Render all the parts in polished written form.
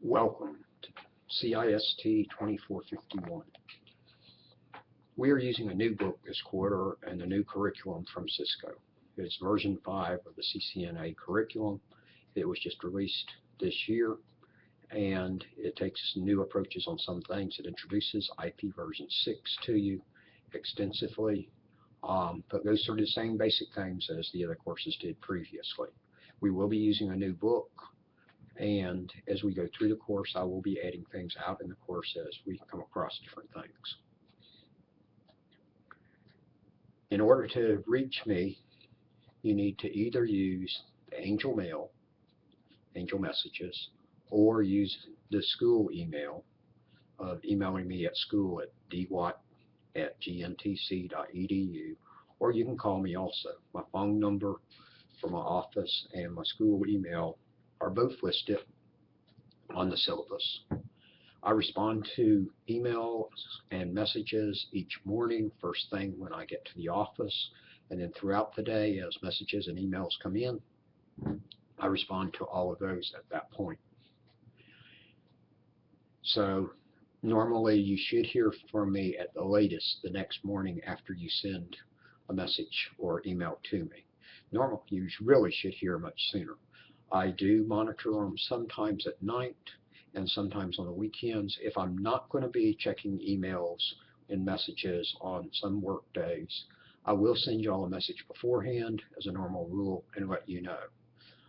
Welcome to CIST 2451. We are using a new book this quarter and a new curriculum from Cisco. It's version 5 of the CCNA curriculum. It was just released this year, and it takes new approaches on some things. It introduces IP version 6 to you extensively, but goes through the same basic things as the other courses did previously. We will be using a new book, and as we go through the course, I will be adding things out in the course as we come across different things. In order to reach me, you need to either use the Angel Mail, Angel Messages, or use the school email of emailing me at school at dwatt@gntc.edu, or you can call me also. My phone number for my office and my school email are both listed on the syllabus. I respond to emails and messages each morning, first thing when I get to the office, and then throughout the day as messages and emails come in, I respond to all of those at that point. So normally you should hear from me at the latest the next morning after you send a message or email to me. Normally you really should hear much sooner. I do monitor them sometimes at night and sometimes on the weekends. If I'm not going to be checking emails and messages on some work days, I will send you all a message beforehand as a normal rule and let you know.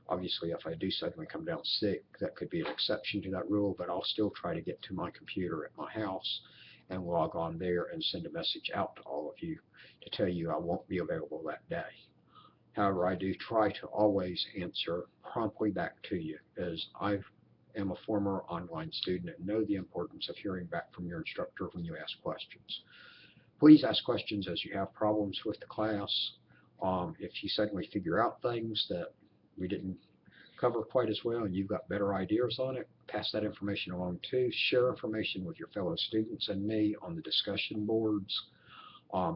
Obviously, if I do suddenly come down sick, that could be an exception to that rule, but I'll still try to get to my computer at my house and log on there and send a message out to all of you to tell you I won't be available that day. However, I do try to always answer promptly back to you, as I am a former online student and know the importance of hearing back from your instructor when you ask questions. Please ask questions as you have problems with the class. If you suddenly figure out things that we didn't cover quite as well and you've got better ideas on it, pass that information along too. Share information with your fellow students and me on the discussion boards.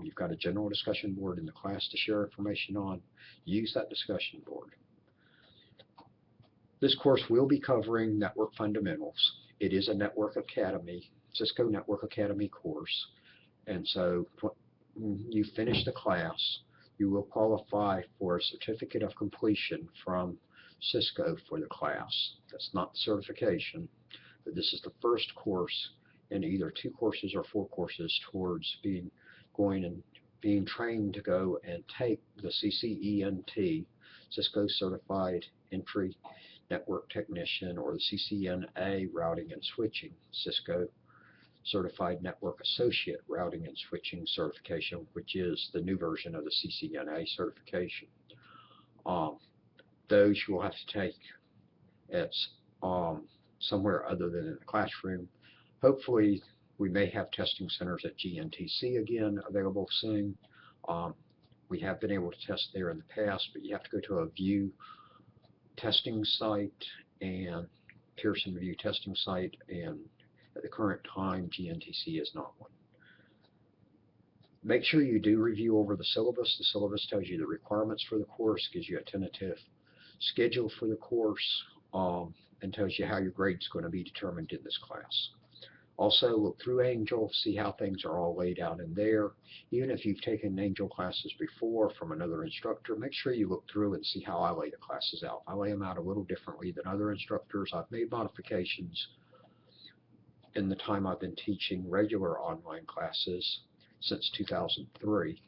You've got a general discussion board in the class to share information on. Use that discussion board. This course will be covering Network Fundamentals. It is a Network Academy, Cisco Network Academy course. And so when you finish the class, you will qualify for a certificate of completion from Cisco for the class. That's not certification, but this is the first course in either 2 courses or 4 courses towards being trained to go and take the CCENT, Cisco Certified Entry Network Technician, or the CCNA Routing and Switching, Cisco Certified Network Associate Routing and Switching certification, which is the new version of the CCNA certification. Those you will have to take at somewhere other than in the classroom. Hopefully we may have testing centers at GNTC again available soon. We have been able to test there in the past, but you have to go to a VIEW testing site and Pearson VIEW testing site, and at the current time GNTC is not one. Make sure you do review over the syllabus. The syllabus tells you the requirements for the course, gives you a tentative schedule for the course, and tells you how your grade's going to be determined in this class. Also, look through Angel, see how things are all laid out in there. Even if you've taken Angel classes before from another instructor, make sure you look through and see how I lay the classes out. I lay them out a little differently than other instructors. I've made modifications in the time I've been teaching regular online classes since 2003.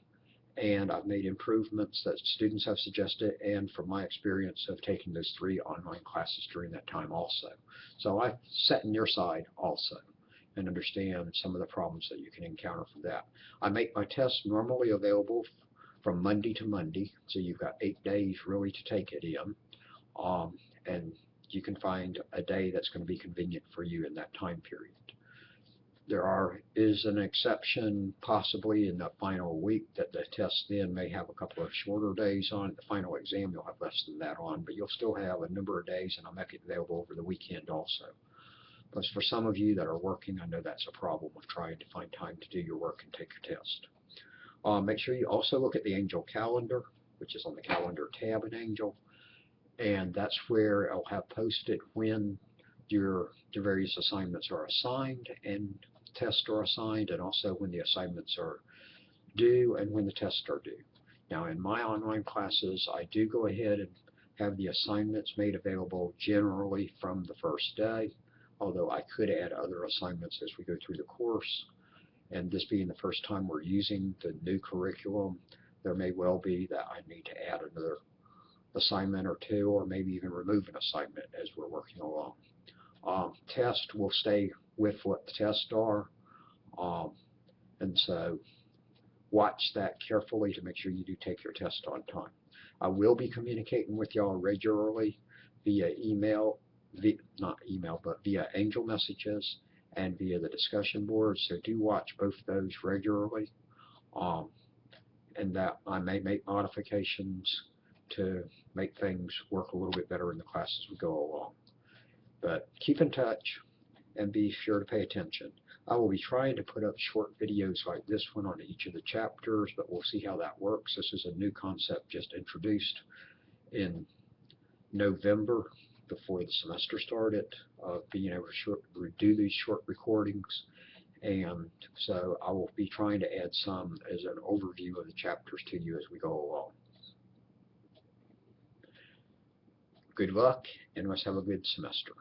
And I've made improvements that students have suggested, and from my experience of taking those 3 online classes during that time also. So I've sat on your side also and understand some of the problems that you can encounter for that. I make my tests normally available from Monday to Monday, so you've got 8 days really to take it in, and you can find a day that's going to be convenient for you in that time period. There is an exception possibly in the final week that the test then may have a couple of shorter days on it. The final exam you'll have less than that on, but you'll still have a number of days, and I'll make it available over the weekend also. But for some of you that are working, I know that's a problem with trying to find time to do your work and take your test. Make sure you also look at the Angel calendar, which is on the calendar tab in Angel, and that's where I'll have posted when your various assignments are assigned and tests are assigned, and also when the assignments are due and when the tests are due. Now in my online classes, I do go ahead and have the assignments made available generally from the first day, although I could add other assignments as we go through the course. And this being the first time we're using the new curriculum, there may well be that I need to add another assignment or two, or maybe even remove an assignment as we're working along. Test will stay with what the tests are, and so watch that carefully to make sure you do take your test on time. I will be communicating with y'all regularly via email, not email, but via angel messages and via the discussion boards, so do watch both those regularly, and that I may make modifications to make things work a little bit better in the class as we go along. But keep in touch and be sure to pay attention. I will be trying to put up short videos like this one on each of the chapters, but we'll see how that works. This is a new concept just introduced in November before the semester started, of being able to do these short recordings. And so I will be trying to add some as an overview of the chapters to you as we go along. Good luck, and let's have a good semester.